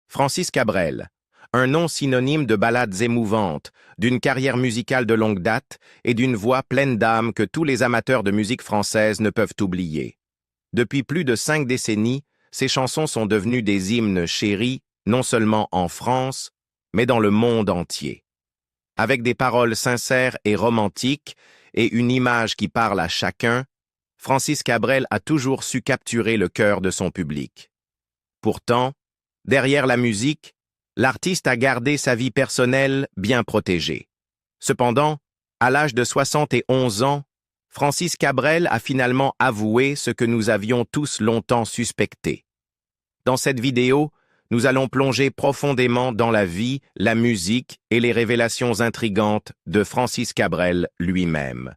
Francis Cabrel, un nom synonyme de ballades émouvantes, d'une carrière musicale de longue date et d'une voix pleine d'âme que tous les amateurs de musique française ne peuvent oublier. Depuis plus de 5 décennies, ses chansons sont devenues des hymnes chéris, non seulement en France, mais dans le monde entier. Avec des paroles sincères et romantiques et une image qui parle à chacun, Francis Cabrel a toujours su capturer le cœur de son public. Pourtant, derrière la musique, l'artiste a gardé sa vie personnelle bien protégée. Cependant, à l'âge de 71 ans, Francis Cabrel a finalement avoué ce que nous avions tous longtemps suspecté. Dans cette vidéo, nous allons plonger profondément dans la vie, la musique et les révélations intrigantes de Francis Cabrel lui-même.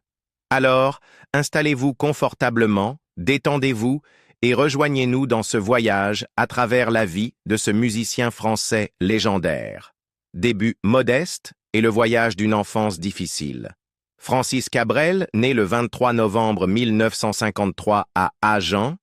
Alors, installez-vous confortablement, détendez-vous et rejoignez-nous dans ce voyage à travers la vie de ce musicien français légendaire. Début modeste et le voyage d'une enfance difficile. Francis Cabrel, né le 23 novembre 1953 à Agen,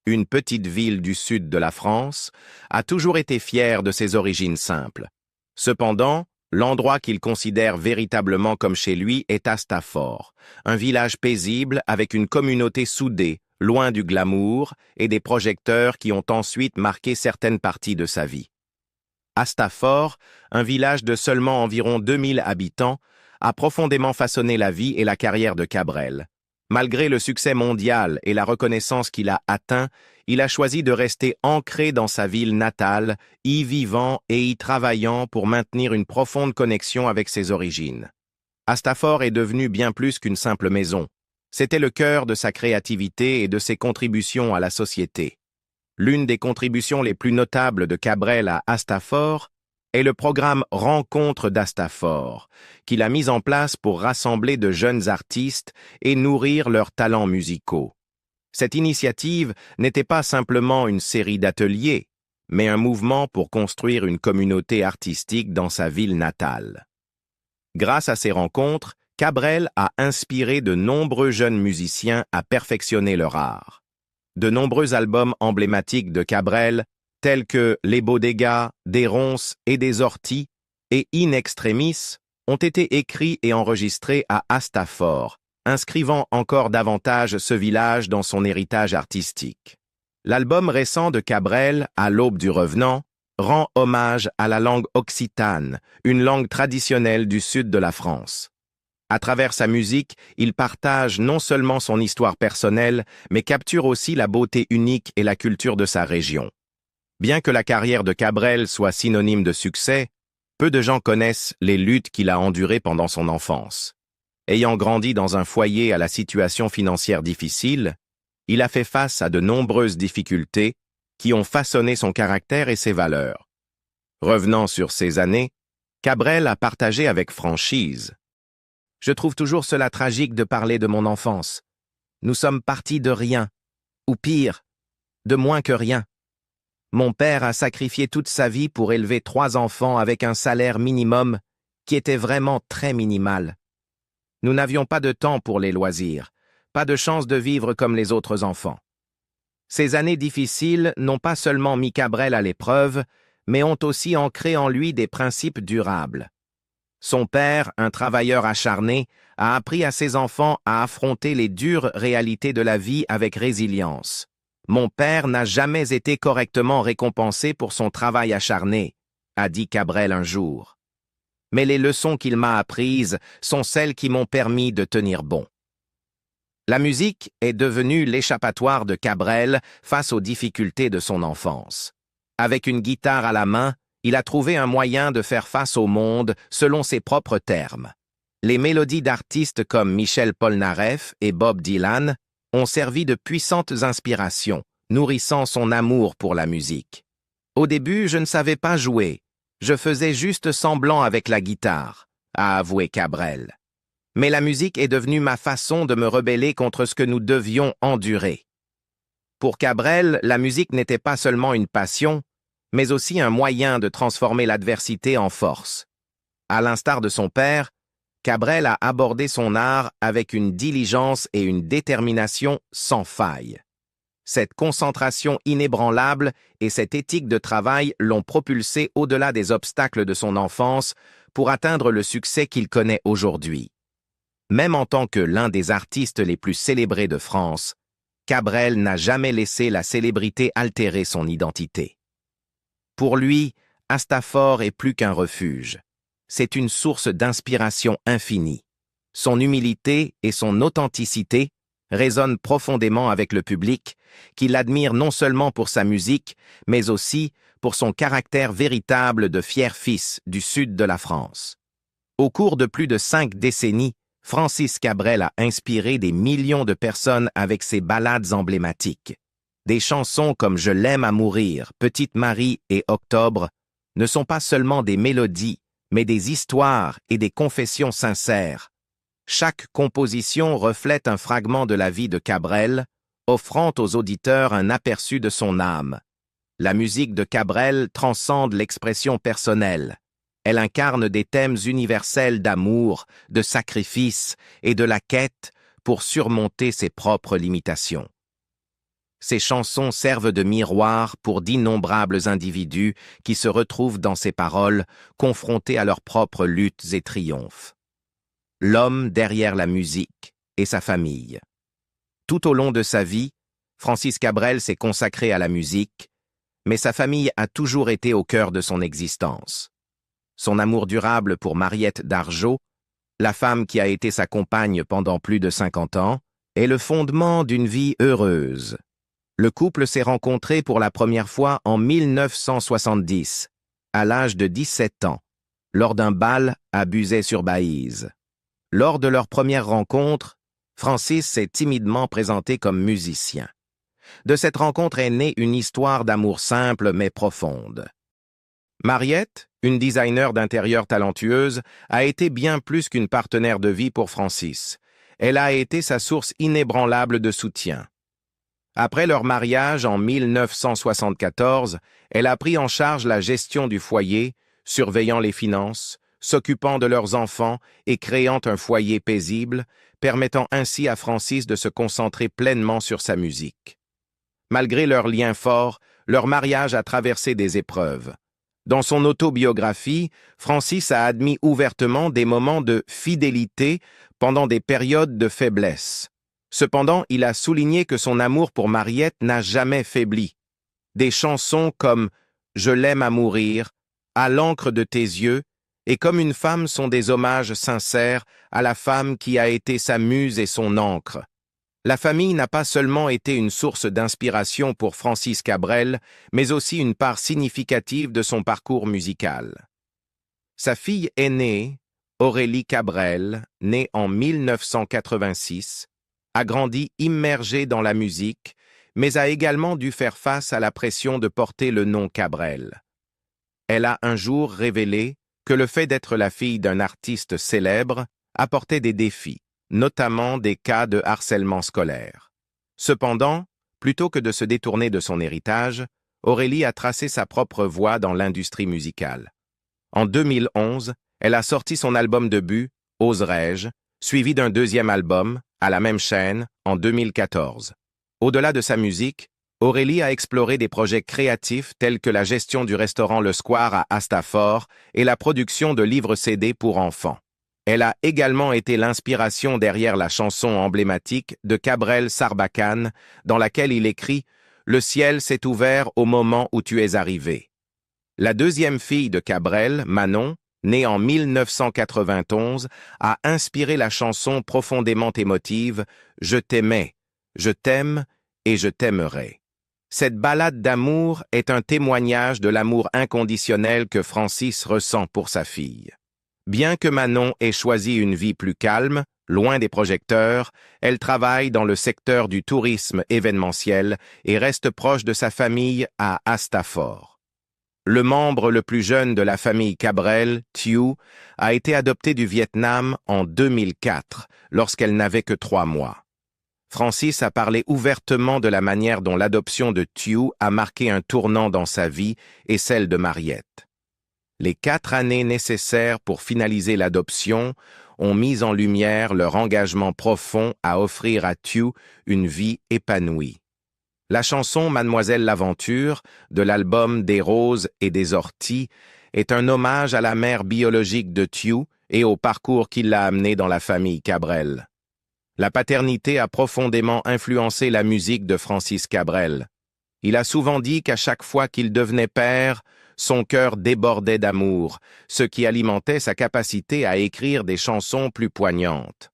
une petite ville du sud de la France, a toujours été fier de ses origines simples. Cependant, l'endroit qu'il considère véritablement comme chez lui est Astafort, un village paisible avec une communauté soudée, loin du glamour et des projecteurs qui ont ensuite marqué certaines parties de sa vie. Astafort, un village de seulement environ 2000 habitants, a profondément façonné la vie et la carrière de Cabrel. Malgré le succès mondial et la reconnaissance qu'il a atteint, il a choisi de rester ancré dans sa ville natale, y vivant et y travaillant pour maintenir une profonde connexion avec ses origines. Astafort est devenu bien plus qu'une simple maison. C'était le cœur de sa créativité et de ses contributions à la société. L'une des contributions les plus notables de Cabrel à Astafort est le programme Rencontres d'Astafort, qu'il a mis en place pour rassembler de jeunes artistes et nourrir leurs talents musicaux. Cette initiative n'était pas simplement une série d'ateliers, mais un mouvement pour construire une communauté artistique dans sa ville natale. Grâce à ces rencontres, Cabrel a inspiré de nombreux jeunes musiciens à perfectionner leur art. De nombreux albums emblématiques de Cabrel, tels que Les Bodegas, Des Ronces et des Orties et In Extremis, ont été écrits et enregistrés à Astafort, inscrivant encore davantage ce village dans son héritage artistique. L'album récent de Cabrel, À l'aube du revenant, rend hommage à la langue occitane, une langue traditionnelle du sud de la France. À travers sa musique, il partage non seulement son histoire personnelle, mais capture aussi la beauté unique et la culture de sa région. Bien que la carrière de Cabrel soit synonyme de succès, peu de gens connaissent les luttes qu'il a endurées pendant son enfance. Ayant grandi dans un foyer à la situation financière difficile, il a fait face à de nombreuses difficultés qui ont façonné son caractère et ses valeurs. Revenant sur ces années, Cabrel a partagé avec franchise. « Je trouve toujours cela tragique de parler de mon enfance. Nous sommes partis de rien, ou pire, de moins que rien. Mon père a sacrifié toute sa vie pour élever 3 enfants avec un salaire minimum qui était vraiment très minimal. Nous n'avions pas de temps pour les loisirs, pas de chance de vivre comme les autres enfants. Ces années difficiles n'ont pas seulement mis Cabrel à l'épreuve, mais ont aussi ancré en lui des principes durables. Son père, un travailleur acharné, a appris à ses enfants à affronter les dures réalités de la vie avec résilience. Mon père n'a jamais été correctement récompensé pour son travail acharné, a dit Cabrel un jour. Mais les leçons qu'il m'a apprises sont celles qui m'ont permis de tenir bon. La musique est devenue l'échappatoire de Cabrel face aux difficultés de son enfance. Avec une guitare à la main, il a trouvé un moyen de faire face au monde selon ses propres termes. Les mélodies d'artistes comme Michel Polnareff et Bob Dylan ont servi de puissantes inspirations, nourrissant son amour pour la musique. Au début, je ne savais pas jouer. Je faisais juste semblant avec la guitare, a avoué Cabrel. Mais la musique est devenue ma façon de me rebeller contre ce que nous devions endurer. Pour Cabrel, la musique n'était pas seulement une passion, mais aussi un moyen de transformer l'adversité en force. À l'instar de son père, Cabrel a abordé son art avec une diligence et une détermination sans faille. Cette concentration inébranlable et cette éthique de travail l'ont propulsé au-delà des obstacles de son enfance pour atteindre le succès qu'il connaît aujourd'hui. Même en tant que l'un des artistes les plus célébrés de France, Cabrel n'a jamais laissé la célébrité altérer son identité. Pour lui, Astafort est plus qu'un refuge. C'est une source d'inspiration infinie. Son humilité et son authenticité résonnent profondément avec le public, qui l'admire non seulement pour sa musique, mais aussi pour son caractère véritable de fier fils du sud de la France. Au cours de plus de 5 décennies, Francis Cabrel a inspiré des millions de personnes avec ses ballades emblématiques. Des chansons comme Je l'aime à mourir, Petite Marie et Octobre ne sont pas seulement des mélodies, mais des histoires et des confessions sincères. Chaque composition reflète un fragment de la vie de Cabrel, offrant aux auditeurs un aperçu de son âme. La musique de Cabrel transcende l'expression personnelle. Elle incarne des thèmes universels d'amour, de sacrifice et de la quête pour surmonter ses propres limitations. Ces chansons servent de miroir pour d'innombrables individus qui se retrouvent dans ses paroles, confrontés à leurs propres luttes et triomphes. L'homme derrière la musique et sa famille. Tout au long de sa vie, Francis Cabrel s'est consacré à la musique, mais sa famille a toujours été au cœur de son existence. Son amour durable pour Mariette d'Argeau, la femme qui a été sa compagne pendant plus de 50 ans, est le fondement d'une vie heureuse. Le couple s'est rencontré pour la première fois en 1970, à l'âge de 17 ans, lors d'un bal à Buzet-sur-Baïse. Lors de leur première rencontre, Francis s'est timidement présenté comme musicien. De cette rencontre est née une histoire d'amour simple mais profonde. Mariette, une designer d'intérieur talentueuse, a été bien plus qu'une partenaire de vie pour Francis. Elle a été sa source inébranlable de soutien. Après leur mariage en 1974, elle a pris en charge la gestion du foyer, surveillant les finances, s'occupant de leurs enfants et créant un foyer paisible, permettant ainsi à Francis de se concentrer pleinement sur sa musique. Malgré leur lien fort, leur mariage a traversé des épreuves. Dans son autobiographie, Francis a admis ouvertement des moments de fidélité pendant des périodes de faiblesse. Cependant, il a souligné que son amour pour Mariette n'a jamais faibli. Des chansons comme « Je l'aime à mourir »,« À l'encre de tes yeux » et « Comme une femme » sont des hommages sincères à la femme qui a été sa muse et son encre. La famille n'a pas seulement été une source d'inspiration pour Francis Cabrel, mais aussi une part significative de son parcours musical. Sa fille aînée, Aurélie Cabrel, née en 1986, a grandi immergée dans la musique, mais a également dû faire face à la pression de porter le nom Cabrel. Elle a un jour révélé que le fait d'être la fille d'un artiste célèbre apportait des défis, notamment des cas de harcèlement scolaire. Cependant, plutôt que de se détourner de son héritage, Aurélie a tracé sa propre voie dans l'industrie musicale. En 2011, elle a sorti son album debut, Oserais-je, suivi d'un deuxième album, à la même chaîne, en 2014. Au-delà de sa musique, Aurélie a exploré des projets créatifs tels que la gestion du restaurant Le Square à Astafort et la production de livres CD pour enfants. Elle a également été l'inspiration derrière la chanson emblématique de Cabrel Sarbacane, dans laquelle il écrit « Le ciel s'est ouvert au moment où tu es arrivé ». La deuxième fille de Cabrel, Manon, née en 1991, a inspiré la chanson profondément émotive « Je t'aimais, je t'aime et je t'aimerai ». Cette ballade d'amour est un témoignage de l'amour inconditionnel que Francis ressent pour sa fille. Bien que Manon ait choisi une vie plus calme, loin des projecteurs, elle travaille dans le secteur du tourisme événementiel et reste proche de sa famille à Astafort. Le membre le plus jeune de la famille Cabrel, Thieu, a été adopté du Vietnam en 2004, lorsqu'elle n'avait que 3 mois. Francis a parlé ouvertement de la manière dont l'adoption de Thieu a marqué un tournant dans sa vie et celle de Mariette. Les 4 années nécessaires pour finaliser l'adoption ont mis en lumière leur engagement profond à offrir à Thieu une vie épanouie. La chanson Mademoiselle l'Aventure, de l'album Des roses et des orties, est un hommage à la mère biologique de Thiou et au parcours qui l'a amené dans la famille Cabrel. La paternité a profondément influencé la musique de Francis Cabrel. Il a souvent dit qu'à chaque fois qu'il devenait père, son cœur débordait d'amour, ce qui alimentait sa capacité à écrire des chansons plus poignantes.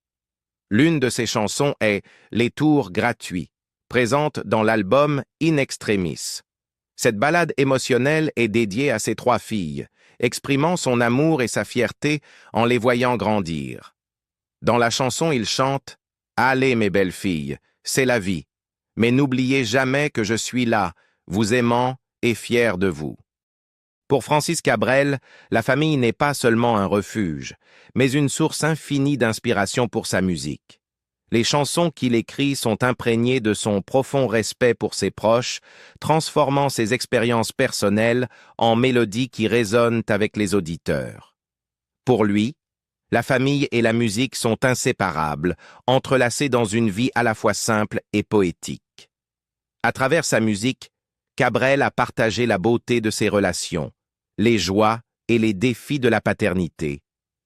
L'une de ces chansons est « Les tours gratuits », présente dans l'album In Extremis. Cette ballade émotionnelle est dédiée à ses 3 filles, exprimant son amour et sa fierté en les voyant grandir. Dans la chanson, il chante « Allez mes belles filles, c'est la vie, mais n'oubliez jamais que je suis là, vous aimant et fier de vous. » Pour Francis Cabrel, la famille n'est pas seulement un refuge, mais une source infinie d'inspiration pour sa musique. Les chansons qu'il écrit sont imprégnées de son profond respect pour ses proches, transformant ses expériences personnelles en mélodies qui résonnent avec les auditeurs. Pour lui, la famille et la musique sont inséparables, entrelacées dans une vie à la fois simple et poétique. À travers sa musique, Cabrel a partagé la beauté de ses relations, les joies et les défis de la paternité,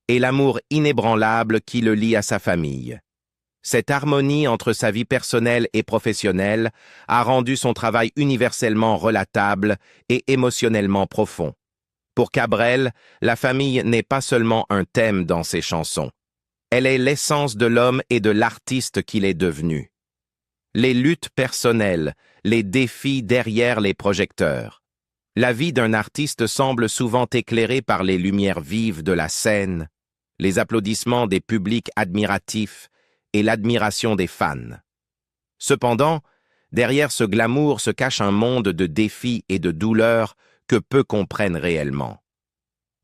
et l'amour inébranlable qui le lie à sa famille. Cette harmonie entre sa vie personnelle et professionnelle a rendu son travail universellement relatable et émotionnellement profond. Pour Cabrel, la famille n'est pas seulement un thème dans ses chansons. Elle est l'essence de l'homme et de l'artiste qu'il est devenu. Les luttes personnelles, les défis derrière les projecteurs. La vie d'un artiste semble souvent éclairée par les lumières vives de la scène, les applaudissements des publics admiratifs et l'admiration des fans. Cependant, derrière ce glamour se cache un monde de défis et de douleurs que peu comprennent réellement.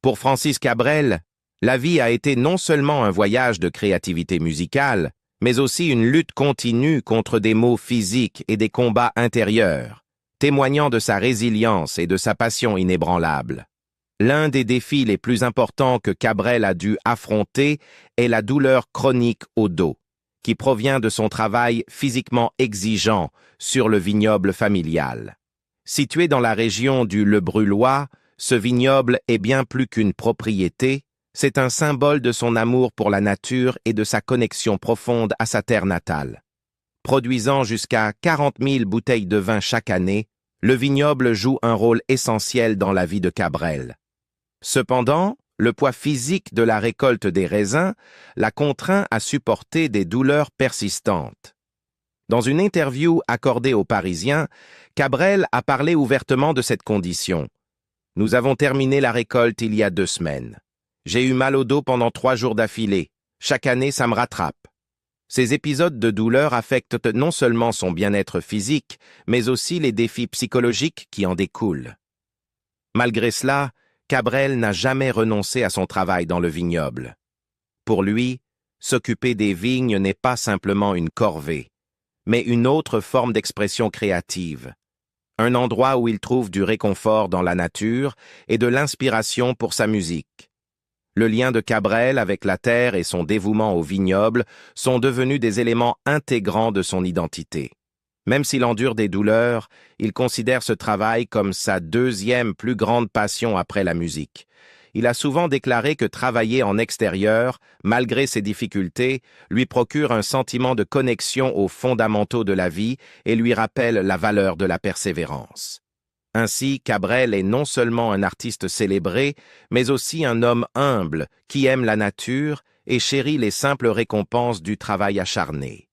Pour Francis Cabrel, la vie a été non seulement un voyage de créativité musicale, mais aussi une lutte continue contre des maux physiques et des combats intérieurs, témoignant de sa résilience et de sa passion inébranlable. L'un des défis les plus importants que Cabrel a dû affronter est la douleur chronique au dos, qui provient de son travail physiquement exigeant sur le vignoble familial. Situé dans la région du Le Brulhois, ce vignoble est bien plus qu'une propriété, c'est un symbole de son amour pour la nature et de sa connexion profonde à sa terre natale. Produisant jusqu'à 40 000 bouteilles de vin chaque année, le vignoble joue un rôle essentiel dans la vie de Cabrel. Cependant, le poids physique de la récolte des raisins l'a contraint à supporter des douleurs persistantes. Dans une interview accordée aux Parisiens, Cabrel a parlé ouvertement de cette condition. « Nous avons terminé la récolte il y a 2 semaines. J'ai eu mal au dos pendant 3 jours d'affilée. Chaque année, ça me rattrape. » Ces épisodes de douleur affectent non seulement son bien-être physique, mais aussi les défis psychologiques qui en découlent. Malgré cela, Cabrel n'a jamais renoncé à son travail dans le vignoble. Pour lui, s'occuper des vignes n'est pas simplement une corvée, mais une autre forme d'expression créative, un endroit où il trouve du réconfort dans la nature et de l'inspiration pour sa musique. Le lien de Cabrel avec la terre et son dévouement au vignoble sont devenus des éléments intégrants de son identité. Même s'il endure des douleurs, il considère ce travail comme sa 2e plus grande passion après la musique. Il a souvent déclaré que travailler en extérieur, malgré ses difficultés, lui procure un sentiment de connexion aux fondamentaux de la vie et lui rappelle la valeur de la persévérance. Ainsi, Cabrel est non seulement un artiste célébré, mais aussi un homme humble qui aime la nature et chérit les simples récompenses du travail acharné.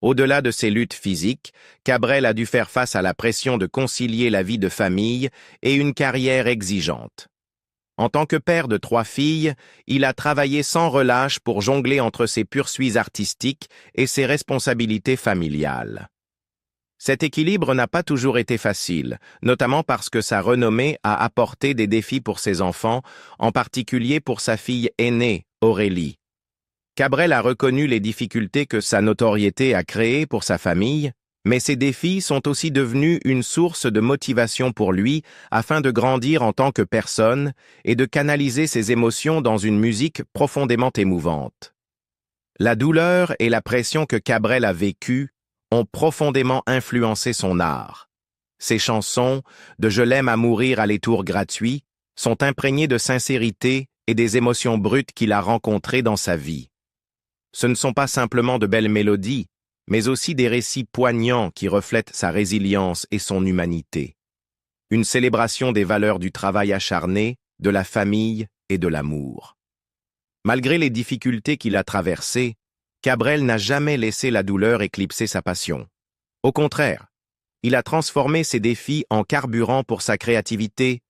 Au-delà de ses luttes physiques, Cabrel a dû faire face à la pression de concilier la vie de famille et une carrière exigeante. En tant que père de 3 filles, il a travaillé sans relâche pour jongler entre ses poursuites artistiques et ses responsabilités familiales. Cet équilibre n'a pas toujours été facile, notamment parce que sa renommée a apporté des défis pour ses enfants, en particulier pour sa fille aînée, Aurélie. Cabrel a reconnu les difficultés que sa notoriété a créées pour sa famille, mais ces défis sont aussi devenus une source de motivation pour lui afin de grandir en tant que personne et de canaliser ses émotions dans une musique profondément émouvante. La douleur et la pression que Cabrel a vécues ont profondément influencé son art. Ses chansons, de Je l'aime à mourir à les tours gratuits, sont imprégnées de sincérité et des émotions brutes qu'il a rencontrées dans sa vie. Ce ne sont pas simplement de belles mélodies, mais aussi des récits poignants qui reflètent sa résilience et son humanité. Une célébration des valeurs du travail acharné, de la famille et de l'amour. Malgré les difficultés qu'il a traversées, Cabrel n'a jamais laissé la douleur éclipser sa passion. Au contraire, il a transformé ses défis en carburant pour sa créativité,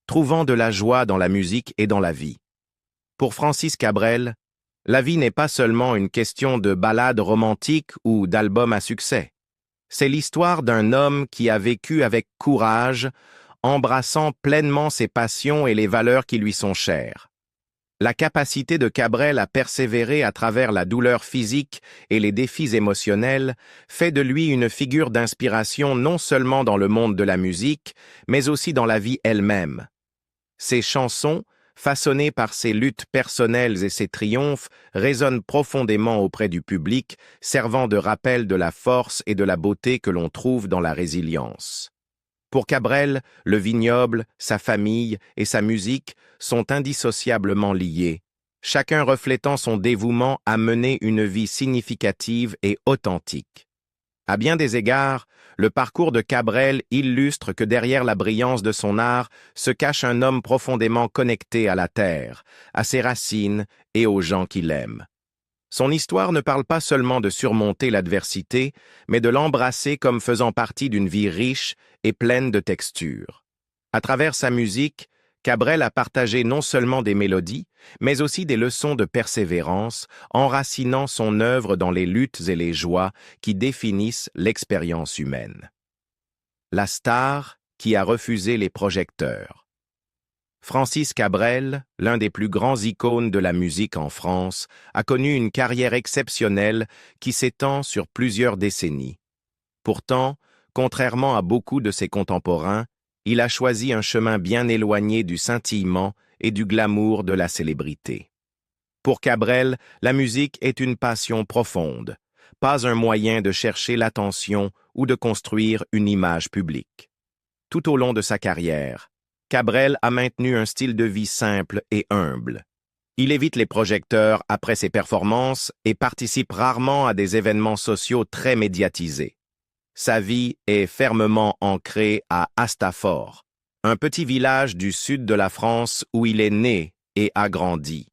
trouvant de la joie dans la musique et dans la vie. Pour Francis Cabrel, la vie n'est pas seulement une question de ballades romantiques ou d'albums à succès. C'est l'histoire d'un homme qui a vécu avec courage, embrassant pleinement ses passions et les valeurs qui lui sont chères. La capacité de Cabrel à persévérer à travers la douleur physique et les défis émotionnels fait de lui une figure d'inspiration non seulement dans le monde de la musique, mais aussi dans la vie elle-même. Ses chansons, façonnées par ses luttes personnelles et ses triomphes, résonnent profondément auprès du public, servant de rappel de la force et de la beauté que l'on trouve dans la résilience. Pour Cabrel, le vignoble, sa famille et sa musique sont indissociablement liés, chacun reflétant son dévouement à mener une vie significative et authentique. À bien des égards, le parcours de Cabrel illustre que derrière la brillance de son art se cache un homme profondément connecté à la terre, à ses racines et aux gens qu'il aime. Son histoire ne parle pas seulement de surmonter l'adversité, mais de l'embrasser comme faisant partie d'une vie riche et pleine de textures. À travers sa musique, Cabrel a partagé non seulement des mélodies, mais aussi des leçons de persévérance, enracinant son œuvre dans les luttes et les joies qui définissent l'expérience humaine. La star qui a refusé les projecteurs. Francis Cabrel, l'un des plus grands icônes de la musique en France, a connu une carrière exceptionnelle qui s'étend sur plusieurs décennies. Pourtant, contrairement à beaucoup de ses contemporains, il a choisi un chemin bien éloigné du scintillement et du glamour de la célébrité. Pour Cabrel, la musique est une passion profonde, pas un moyen de chercher l'attention ou de construire une image publique. Tout au long de sa carrière, Cabrel a maintenu un style de vie simple et humble. Il évite les projecteurs après ses performances et participe rarement à des événements sociaux très médiatisés. Sa vie est fermement ancrée à Hastafor, un petit village du sud de la France où il est né et a grandi.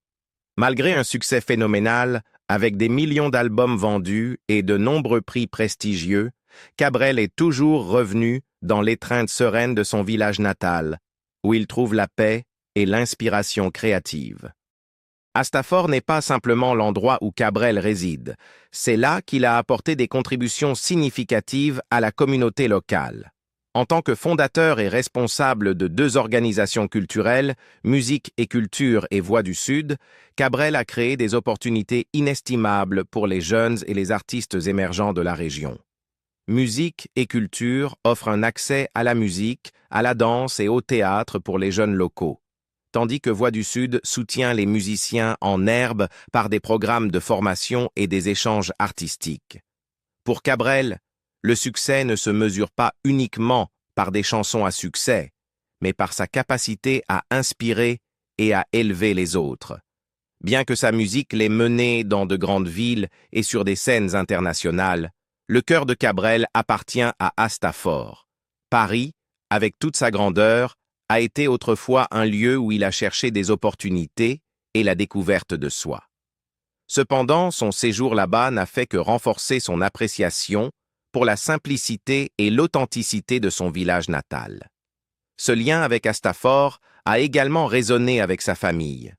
Malgré un succès phénoménal, avec des millions d'albums vendus et de nombreux prix prestigieux, Cabrel est toujours revenu dans l'étreinte sereine de son village natal, où il trouve la paix et l'inspiration créative. Hastafor n'est pas simplement l'endroit où Cabrel réside, c'est là qu'il a apporté des contributions significatives à la communauté locale. En tant que fondateur et responsable de 2 organisations culturelles, Musique et Culture et Voix du Sud, Cabrel a créé des opportunités inestimables pour les jeunes et les artistes émergents de la région. Musique et Culture offrent un accès à la musique, à la danse et au théâtre pour les jeunes locaux, tandis que Voix du Sud soutient les musiciens en herbe par des programmes de formation et des échanges artistiques. Pour Cabrel, le succès ne se mesure pas uniquement par des chansons à succès, mais par sa capacité à inspirer et à élever les autres. Bien que sa musique l'ait mené dans de grandes villes et sur des scènes internationales, le cœur de Cabrel appartient à Hastafor. Paris, avec toute sa grandeur, a été autrefois un lieu où il a cherché des opportunités et la découverte de soi. Cependant, son séjour là-bas n'a fait que renforcer son appréciation pour la simplicité et l'authenticité de son village natal. Ce lien avec Hastafor a également résonné avec sa famille.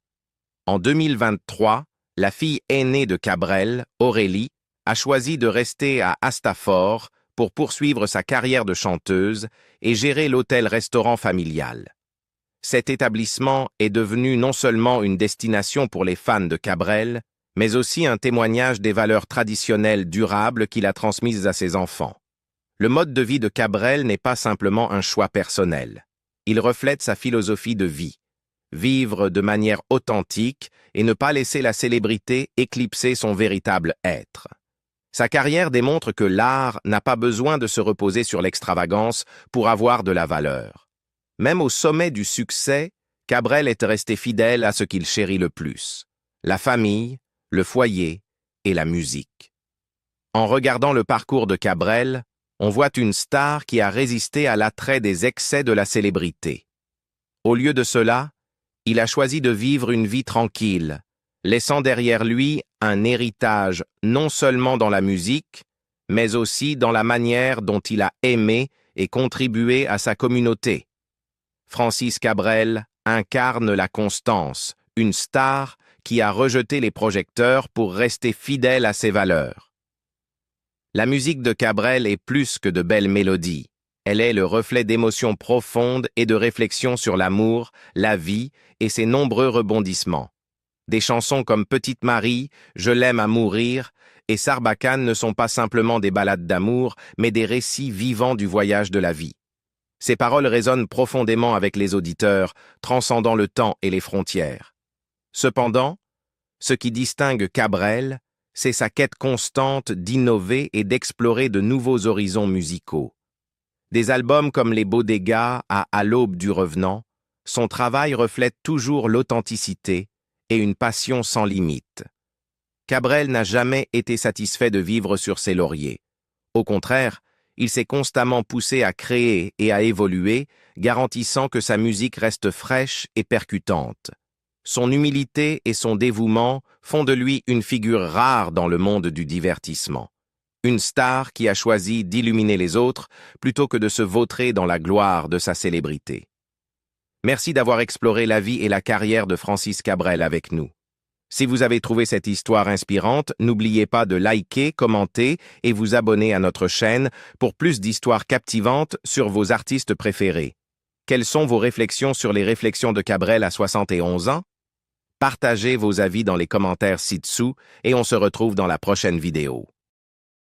En 2023, la fille aînée de Cabrel, Aurélie, a choisi de rester à Hastafor pour poursuivre sa carrière de chanteuse et gérer l'hôtel-restaurant familial. Cet établissement est devenu non seulement une destination pour les fans de Cabrel, mais aussi un témoignage des valeurs traditionnelles durables qu'il a transmises à ses enfants. Le mode de vie de Cabrel n'est pas simplement un choix personnel. Il reflète sa philosophie de vie. Vivre de manière authentique et ne pas laisser la célébrité éclipser son véritable être. Sa carrière démontre que l'art n'a pas besoin de se reposer sur l'extravagance pour avoir de la valeur. Même au sommet du succès, Cabrel est resté fidèle à ce qu'il chérit le plus: la famille, le foyer et la musique. En regardant le parcours de Cabrel, on voit une star qui a résisté à l'attrait des excès de la célébrité. Au lieu de cela, il a choisi de vivre une vie tranquille, laissant derrière lui un héritage non seulement dans la musique, mais aussi dans la manière dont il a aimé et contribué à sa communauté. Francis Cabrel incarne la constance, une star qui a rejeté les projecteurs pour rester fidèle à ses valeurs. La musique de Cabrel est plus que de belles mélodies. Elle est le reflet d'émotions profondes et de réflexions sur l'amour, la vie et ses nombreux rebondissements. Des chansons comme Petite Marie, Je l'aime à mourir et Sarbacane ne sont pas simplement des ballades d'amour, mais des récits vivants du voyage de la vie. Ces paroles résonnent profondément avec les auditeurs, transcendant le temps et les frontières. Cependant, ce qui distingue Cabrel, c'est sa quête constante d'innover et d'explorer de nouveaux horizons musicaux. Des albums comme Les Bodegas à l'aube du revenant, son travail reflète toujours l'authenticité et une passion sans limite. Cabrel n'a jamais été satisfait de vivre sur ses lauriers. Au contraire, il s'est constamment poussé à créer et à évoluer, garantissant que sa musique reste fraîche et percutante. Son humilité et son dévouement font de lui une figure rare dans le monde du divertissement. Une star qui a choisi d'illuminer les autres plutôt que de se vautrer dans la gloire de sa célébrité. Merci d'avoir exploré la vie et la carrière de Francis Cabrel avec nous. Si vous avez trouvé cette histoire inspirante, n'oubliez pas de liker, commenter et vous abonner à notre chaîne pour plus d'histoires captivantes sur vos artistes préférés. Quelles sont vos réflexions sur les réflexions de Cabrel à 71 ans? Partagez vos avis dans les commentaires ci-dessous et on se retrouve dans la prochaine vidéo.